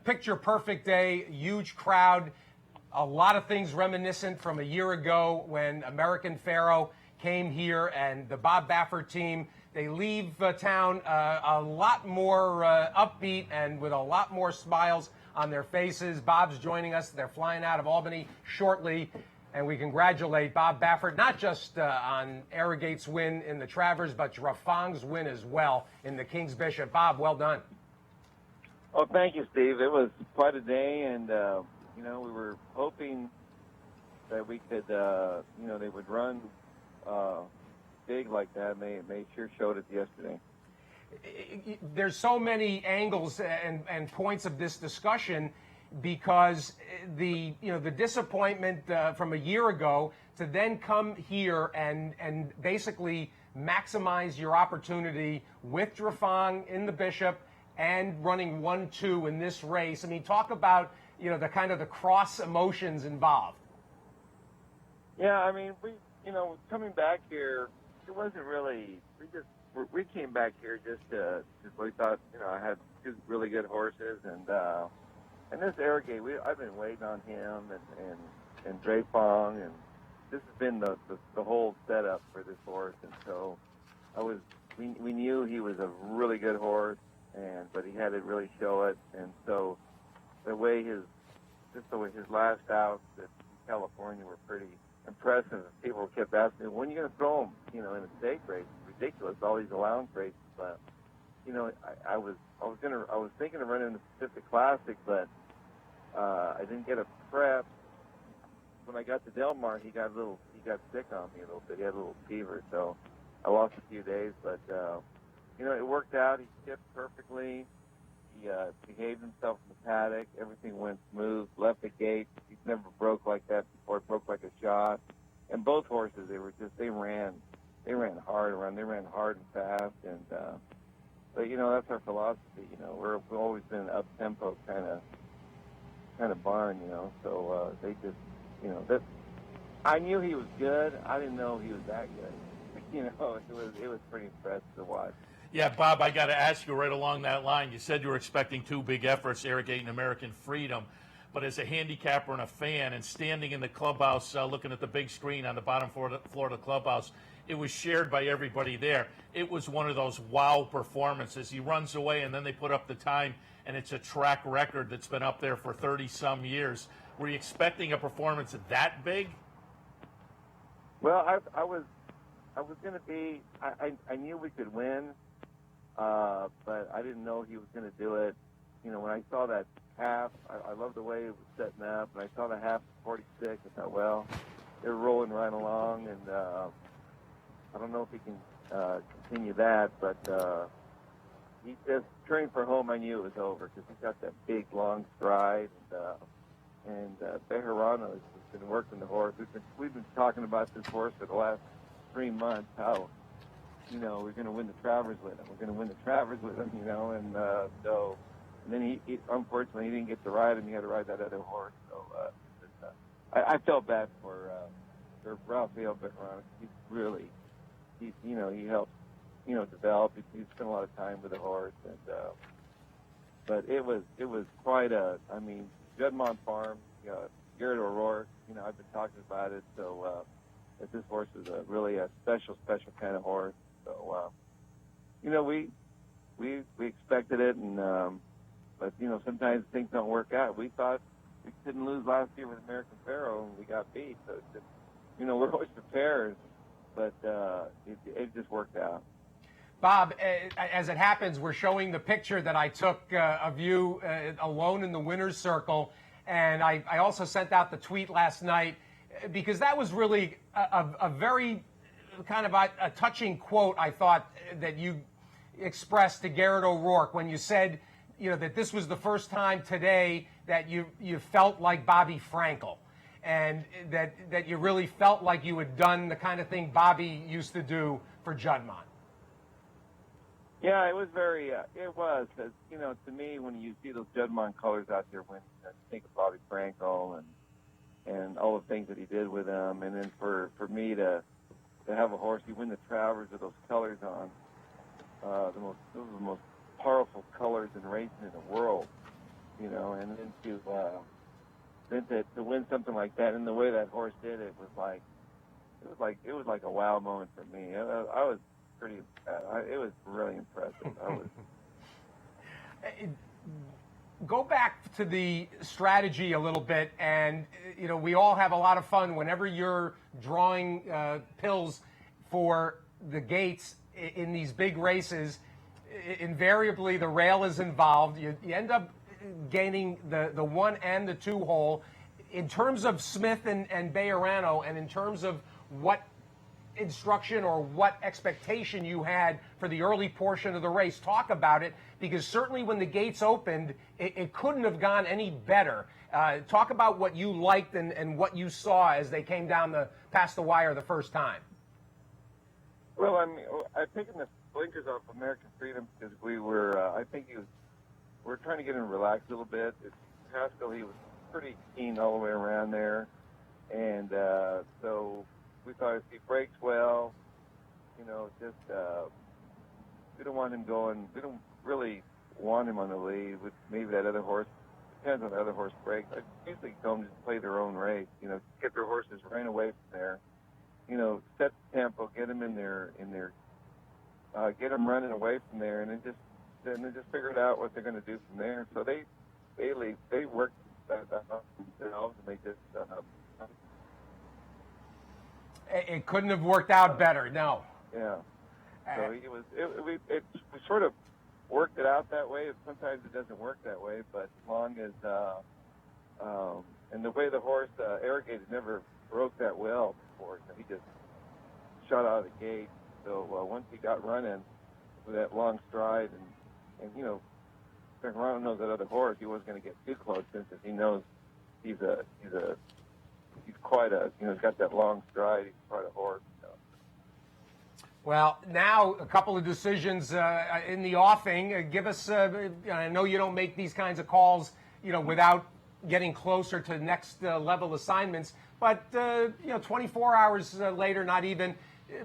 Picture perfect day, huge crowd, a lot of things reminiscent from a year ago when American Pharoah came here, and the Bob Baffert team, they leave town a lot more upbeat and with a lot more smiles on their faces. Bob's joining us. They're flying out of Albany shortly, and we congratulate Bob Baffert not just on Arrogate's win in the Travers, but Drafong's win as well in the King's Bishop. Bob, well done. Oh, thank you, Steve. It was quite a day, and we were hoping that we could, they would run big like that, and they sure showed it yesterday. There's so many angles and points of this discussion because the disappointment from a year ago to then come here and basically maximize your opportunity with Drafong in the Bishop and running 1-2 in this race. I mean, talk about the kind of the cross emotions involved. Yeah, I mean, coming back here, it wasn't really. We came back here just because we thought I had two really good horses, and this Arrogate, I've been waiting on him and Drafong, and this has been the whole setup for this horse, and so we knew he was a really good horse. But he had to really show it, and so the way his last outs in California were pretty impressive. People kept asking me, when are you going to throw him, in a stake race? It's ridiculous, all these allowance races. But I was thinking of running the Pacific Classic, but I didn't get a prep. When I got to Del Mar, he got sick on me a little bit. He had a little fever, so I lost a few days, but. It worked out. He tipped perfectly. He behaved himself in the paddock. Everything went smooth. Left the gate. He's never broke like that before. It broke like a shot. And both horses, they ran hard around. They ran hard and fast. And but that's our philosophy. We've always been an up tempo kind of barn. So they just that. I knew he was good. I didn't know he was that good. It was pretty impressive to watch. Yeah, Bob, I got to ask you right along that line. You said you were expecting two big efforts, Arrogate and American Freedom. But as a handicapper and a fan and standing in the clubhouse looking at the big screen on the bottom floor of the clubhouse, it was shared by everybody there. It was one of those wow performances. He runs away and then they put up the time, and it's a track record that's been up there for 30-some years. Were you expecting a performance that big? Well, I was going to be – I knew we could win. But I didn't know he was going to do it. When I saw that half, I loved the way it was setting up. And I saw the half 46. I thought, well, they're rolling right along. And I don't know if he can continue that. But he just turning for home, I knew it was over because he's got that big, long stride. And Bejarano has been working the horse. We've been talking about this horse for the last 3 months, how we're going to win the Travers with him. We're going to win the Travers with him, and then he unfortunately he didn't get to ride him. He had to ride that other horse. So I felt bad for Rafael Bejarano. He helped develop. He spent a lot of time with the horse, and but it was quite Juddmonte Farm, Garrett O'Rourke. I've been talking about it. So that this horse is really a special kind of horse. So, we expected it, and but sometimes things don't work out. We thought we couldn't lose last year with American Pharoah, and we got beat. So, it's just, we're always prepared, but it just worked out. Bob, as it happens, we're showing the picture that I took of you alone in the winner's circle, and I also sent out the tweet last night because that was really a very kind of a touching quote, I thought, that you expressed to Garrett O'Rourke when you said, that this was the first time today that you felt like Bobby Frankel, and that you really felt like you had done the kind of thing Bobby used to do for Juddmonte. Yeah, it was very, it was, because, to me, when you see those Juddmonte colors out there, when you think of Bobby Frankel and all the things that he did with them, and then for me to have a horse, you win the Travers with those colors on, those are the most powerful colors in racing in the world. and then to win something like that, and the way that horse did it was like a wow moment for me. I was pretty, it was really impressive. I was. Go back to the strategy a little bit, and we all have a lot of fun whenever you're drawing pills for the gates in these big races. Invariably, the rail is involved. You end up gaining the 1 and the 2 hole. In terms of Smith and Bejarano, and in terms of what instruction or what expectation you had for the early portion of the race, talk about it, because certainly when the gates opened, it couldn't have gone any better. Talk about what you liked and what you saw as they came down past the wire the first time. Well, I mean, I've taken the blinkers off American Freedom because we were, I think we're trying to get him to relax a little bit. Haskell, he was pretty keen all the way around there, and so we thought if he breaks well, we don't want him going. We don't really want him on the lead with maybe that other horse. Depends on the other horse breaks. I usually tell them to play their own race. Get their horses right away from there. Set the tempo, get them in there, get them running away from there, and then just figure out what they're going to do from there. So they worked that out themselves, and they just. It couldn't have worked out better. No. Yeah. So we sort of worked it out that way. Sometimes it doesn't work that way, but as long as and the way the horse Irrigated never broke that well before, he just shot out of the gate. So once he got running with that long stride, and Ron knows that other horse, he wasn't going to get too close since he knows he's quite a he's got that long stride. He's quite a horse. Well, now a couple of decisions in the offing. Give us. I know you don't make these kinds of calls, without getting closer to next level assignments. But 24 hours later, not even.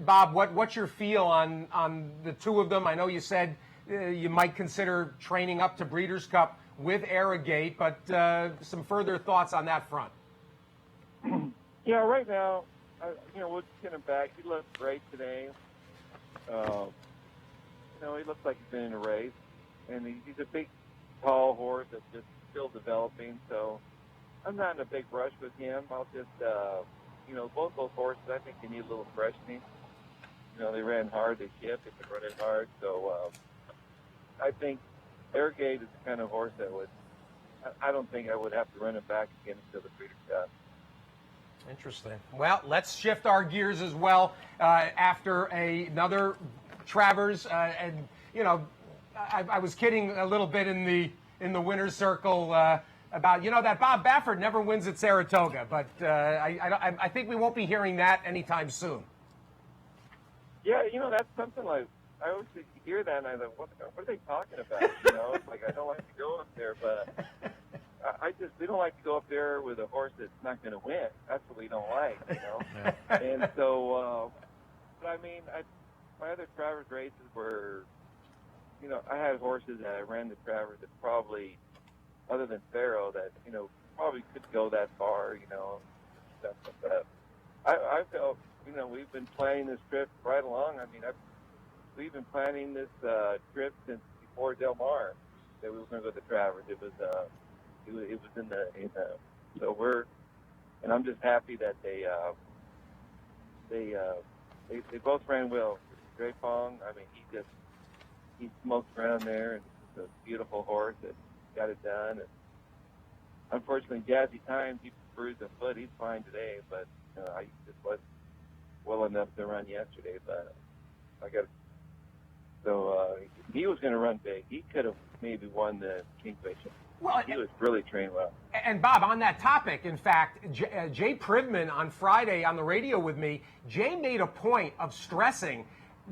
Bob, what's your feel on the two of them? I know you said you might consider training up to Breeders' Cup with Arrogate, but some further thoughts on that front. Yeah, right now, we'll get him back. He looked great today. He looks like he's been in a race, and he's a big, tall horse that's just still developing. So I'm not in a big rush with him. I'll just, both those horses, I think they need a little freshening. They ran hard, they shipped, they've been running hard. So I think Arrogate is the kind of horse that I don't think I would have to run him back again until the Breeders' Cup. Interesting. Well, let's shift our gears as well after another Travers. And I was kidding a little bit in the winner's circle about that Bob Baffert never wins at Saratoga, but I think we won't be hearing that anytime soon. Yeah, that's something like I always hear that, and I thought, what are they talking about? It's like I don't like to go up there, but. We don't like to go up there with a horse that's not going to win. That's what we don't like, Yeah. And so, but I mean, my other Travers races were, I had horses that I ran the Travers that probably, other than Pharaoh, that, probably could go that far, stuff like that. I felt, we've been planning this trip right along. I mean, we've been planning this trip since before Del Mar that we were going to go to the Travers. It was in the so and I'm just happy that they both ran well. Dre Fong, I mean, he smoked around there, and it's a beautiful horse that got it done. And unfortunately, Jazzy Times, he bruised a foot. He's fine today, but I just wasn't well enough to run yesterday. But he was going to run big. He could have maybe won the Kingfisher. Well, he was really trained well. And Bob, on that topic, in fact, Jay Privman on Friday on the radio with me, Jay made a point of stressing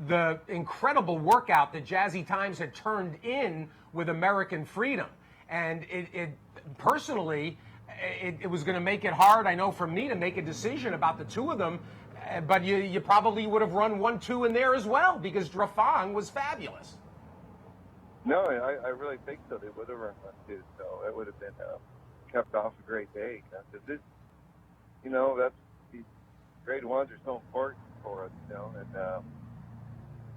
the incredible workout that Jazzy Times had turned in with American Freedom. And it personally, it was going to make it hard, I know, for me to make a decision about the two of them. But you probably would have run 1-2 in there as well because Drafong was fabulous. No, I really think so. They would have run one too, so it would have been kept off a great day. Because this, that's these grade ones are so important for us, and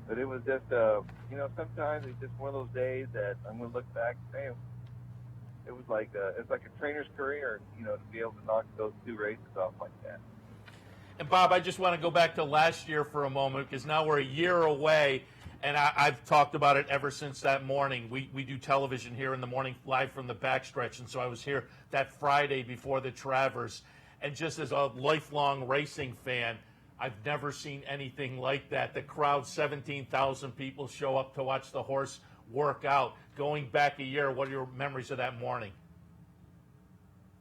but it was just, sometimes it's just one of those days that I'm going to look back and say, it was like it's like a trainer's career, to be able to knock those two races off like that. And Bob, I just want to go back to last year for a moment because now we're a year away, and I've talked about it ever since that morning. We do television here in the morning live from the backstretch, and so I was here that Friday before the Travers. And just as a lifelong racing fan, I've never seen anything like that. The crowd, 17,000 people show up to watch the horse work out. Going back a year, what are your memories of that morning?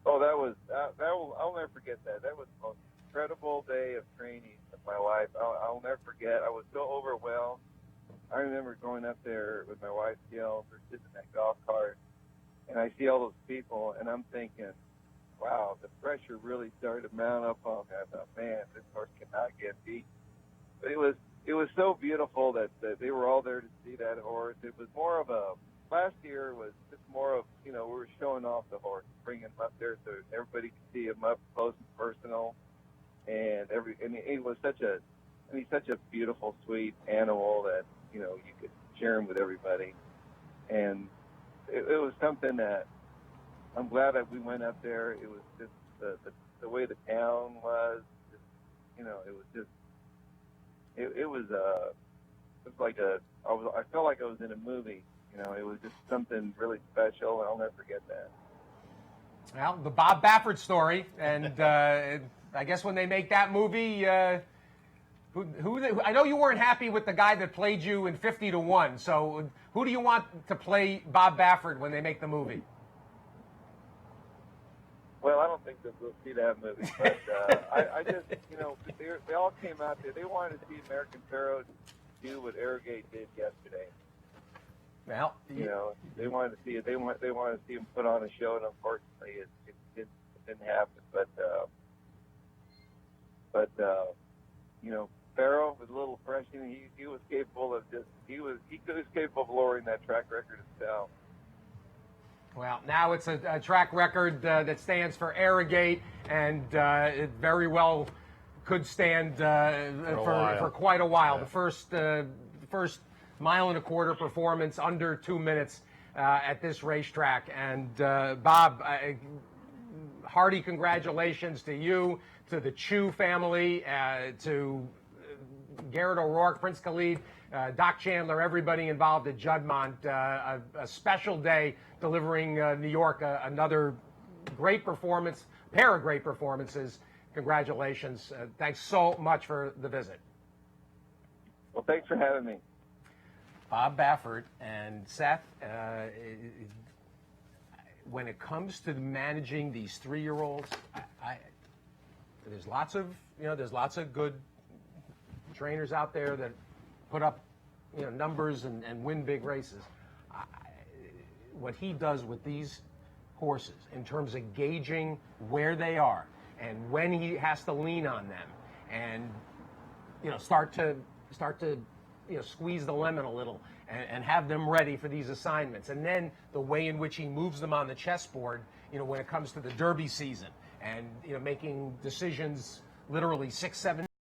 Oh, I'll never forget that. That was the most incredible day of training of my life. I'll never forget. I was so overwhelmed. I remember going up there with my wife, Gail. We're sitting in that golf cart, and I see all those people, and I'm thinking, wow, the pressure really started to mount up on me. I thought, man, this horse cannot get beat. But it was so beautiful that they were all there to see that horse. It was more of last year was just more of, we were showing off the horse, bringing him up there so everybody could see him up close and personal. And he was he's such a beautiful, sweet animal that, you could share him with everybody. And it was something that I'm glad that we went up there. It was just the way the town was, it was just, it was like I felt like I was in a movie. It was just something really special, and I'll never forget that. Well, the Bob Baffert story, and I guess when they make that movie, who I know you weren't happy with the guy that played you in 50 to 1. So who do you want to play Bob Baffert when they make the movie? Well, I don't think that we'll see that movie, but I just, they all came out there. They wanted to see American Pharoah do what Arrogate did yesterday. Well, they wanted to see it. They wanted to see him put on a show, and unfortunately, it didn't happen. But Pharoah was a little fresh, and he was capable of capable of lowering that track record himself. Well, now it's a track record that stands for Arrogate, and it very well could stand for quite a while. Yeah. The first mile and a quarter performance under 2 minutes at this racetrack. And Bob, hearty congratulations to you, to the Chu family, to Garrett O'Rourke, Prince Khalid, Doc Chandler, everybody involved at Juddmonte. A special day delivering New York another great performance, pair of great performances. Congratulations. Thanks so much for the visit. Well, thanks for having me. Bob Baffert and Seth, when it comes to managing these 3-year-olds, there's lots of good trainers out there that put up numbers and win big races. What he does with these horses in terms of gauging where they are and when he has to lean on them and start to squeeze the lemon a little and have them ready for these assignments, and then the way in which he moves them on the chessboard when it comes to the Derby season and making decisions literally 6-7